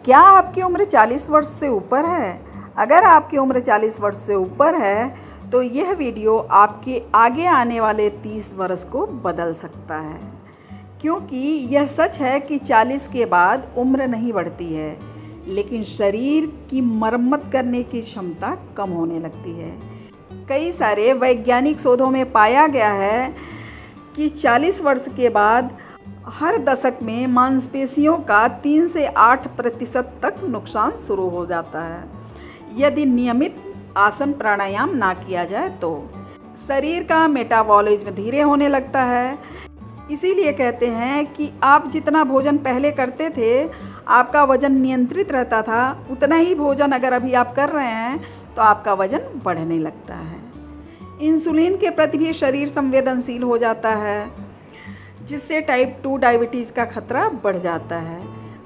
क्या आपकी उम्र 40 वर्ष से ऊपर है? अगर आपकी उम्र 40 वर्ष से ऊपर है तो यह वीडियो आपके आगे आने वाले 30 वर्ष को बदल सकता है, क्योंकि यह सच है कि 40 के बाद उम्र नहीं बढ़ती है, लेकिन शरीर की मरम्मत करने की क्षमता कम होने लगती है। कई सारे वैज्ञानिक शोधों में पाया गया है कि 40 वर्ष के बाद हर दशक में मांसपेशियों का 3 से 8% तक नुकसान शुरू हो जाता है यदि नियमित आसन प्राणायाम ना किया जाए तो। शरीर का मेटाबॉलिज्म धीरे होने लगता है, इसीलिए कहते हैं कि आप जितना भोजन पहले करते थे, आपका वजन नियंत्रित रहता था, उतना ही भोजन अगर अभी आप कर रहे हैं तो आपका वजन बढ़ने लगता है। इंसुलिन के प्रति भी शरीर संवेदनशील हो जाता है, जिससे टाइप 2 डायबिटीज़ का खतरा बढ़ जाता है।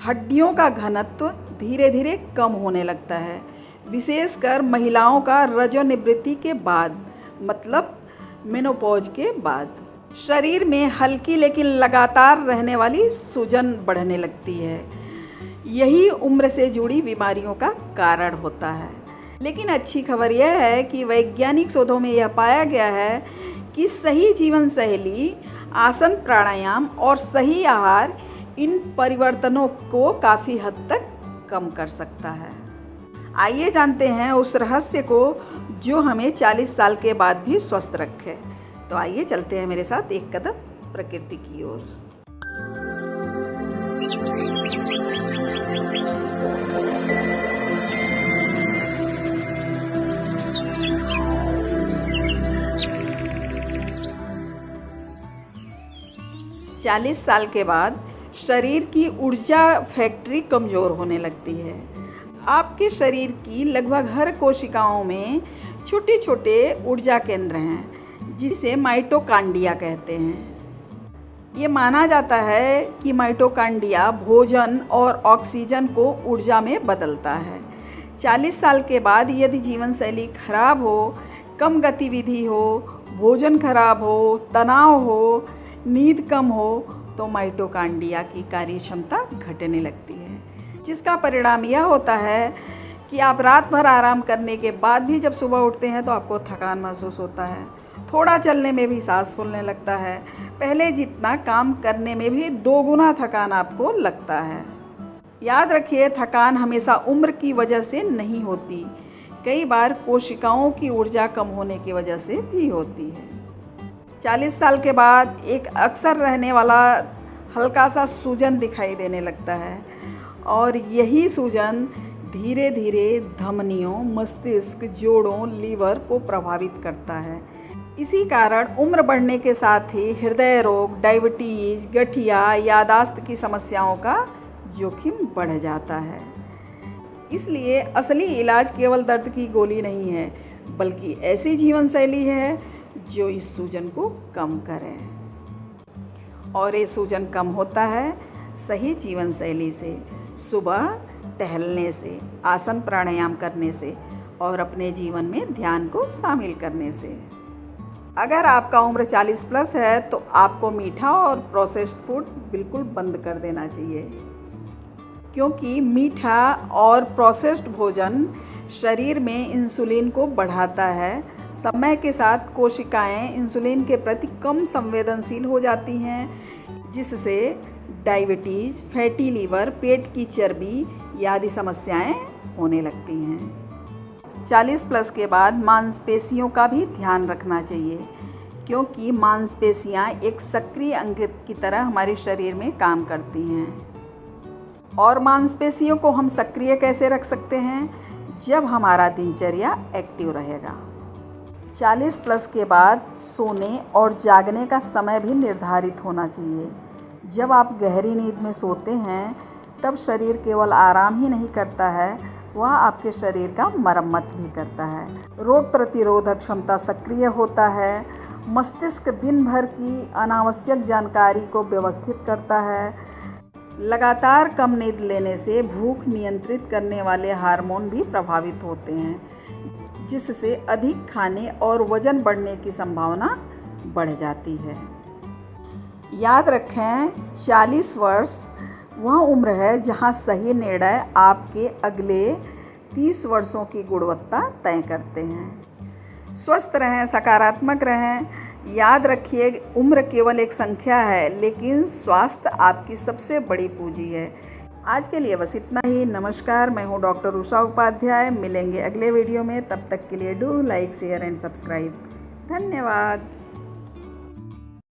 हड्डियों का घनत्व धीरे धीरे कम होने लगता है, विशेषकर महिलाओं का रजोनिवृत्ति के बाद, मतलब मेनोपॉज के बाद। शरीर में हल्की लेकिन लगातार रहने वाली सूजन बढ़ने लगती है। यही उम्र से जुड़ी बीमारियों का कारण होता है। लेकिन अच्छी खबर यह है कि वैज्ञानिक शोधों में यह पाया गया है कि सही जीवन शैली, आसन प्राणायाम और सही आहार इन परिवर्तनों को काफ़ी हद तक कम कर सकता है। आइए जानते हैं उस रहस्य को जो हमें 40 साल के बाद भी स्वस्थ रखे। तो आइए चलते हैं मेरे साथ एक कदम प्रकृति की ओर। चालीस साल के बाद शरीर की ऊर्जा फैक्ट्री कमज़ोर होने लगती है। आपके शरीर की लगभग हर कोशिकाओं में छोटे छोटे ऊर्जा केंद्र हैं, जिसे माइटोकांड्रिया कहते हैं। ये माना जाता है कि माइटोकांड्रिया भोजन और ऑक्सीजन को ऊर्जा में बदलता है। 40 साल के बाद यदि जीवन शैली खराब हो, कम गतिविधि हो, भोजन खराब हो, तनाव हो, नींद कम हो, तो माइटोकांड्रिया की कार्य क्षमता घटने लगती है, जिसका परिणाम यह होता है कि आप रात भर आराम करने के बाद भी जब सुबह उठते हैं तो आपको थकान महसूस होता है। थोड़ा चलने में भी सांस फूलने लगता है। पहले जितना काम करने में भी 2 गुना थकान आपको लगता है। याद रखिए, थकान हमेशा उम्र की वजह से नहीं होती, कई बार कोशिकाओं की ऊर्जा कम होने की वजह से भी होती है। 40 साल के बाद एक अक्सर रहने वाला हल्का सा सूजन दिखाई देने लगता है, और यही सूजन धीरे धीरे धमनियों, मस्तिष्क, जोड़ों, लीवर को प्रभावित करता है। इसी कारण उम्र बढ़ने के साथ ही हृदय रोग, डायबिटीज़, गठिया, यादाश्त की समस्याओं का जोखिम बढ़ जाता है। इसलिए असली इलाज केवल दर्द की गोली नहीं है, बल्कि ऐसी जीवन शैली है जो इस सूजन को कम करे। और ये सूजन कम होता है सही जीवन शैली से, सुबह टहलने से, आसन प्राणायाम करने से और अपने जीवन में ध्यान को शामिल करने से। अगर आपका उम्र 40 प्लस है तो आपको मीठा और प्रोसेस्ड फूड बिल्कुल बंद कर देना चाहिए, क्योंकि मीठा और प्रोसेस्ड भोजन शरीर में इंसुलिन को बढ़ाता है। समय के साथ कोशिकाएं इंसुलिन के प्रति कम संवेदनशील हो जाती हैं, जिससे डायबिटीज़, फैटी लीवर, पेट की चर्बी आदि समस्याएं होने लगती हैं। 40 प्लस के बाद मांसपेशियों का भी ध्यान रखना चाहिए, क्योंकि मांसपेशियां एक सक्रिय अंग की तरह हमारे शरीर में काम करती हैं। और मांसपेशियों को हम सक्रिय कैसे रख सकते हैं? जब हमारा दिनचर्या एक्टिव रहेगा। 40 प्लस के बाद सोने और जागने का समय भी निर्धारित होना चाहिए। जब आप गहरी नींद में सोते हैं तब शरीर केवल आराम ही नहीं करता है, वह आपके शरीर का मरम्मत भी करता है। रोग प्रतिरोधक क्षमता सक्रिय होता है, मस्तिष्क दिन भर की अनावश्यक जानकारी को व्यवस्थित करता है। लगातार कम नींद लेने से भूख नियंत्रित करने वाले हार्मोन भी प्रभावित होते हैं, जिससे अधिक खाने और वजन बढ़ने की संभावना बढ़ जाती है। याद रखें, 40 वर्ष वह उम्र है जहां सही निर्णय आपके अगले 30 वर्षों की गुणवत्ता तय करते हैं। स्वस्थ रहें, सकारात्मक रहें। याद रखिए, उम्र केवल एक संख्या है, लेकिन स्वास्थ्य आपकी सबसे बड़ी पूंजी है। आज के लिए बस इतना ही। नमस्कार, मैं हूँ डॉक्टर उषा उपाध्याय। मिलेंगे अगले वीडियो में, तब तक के लिए do like, share and subscribe. धन्यवाद।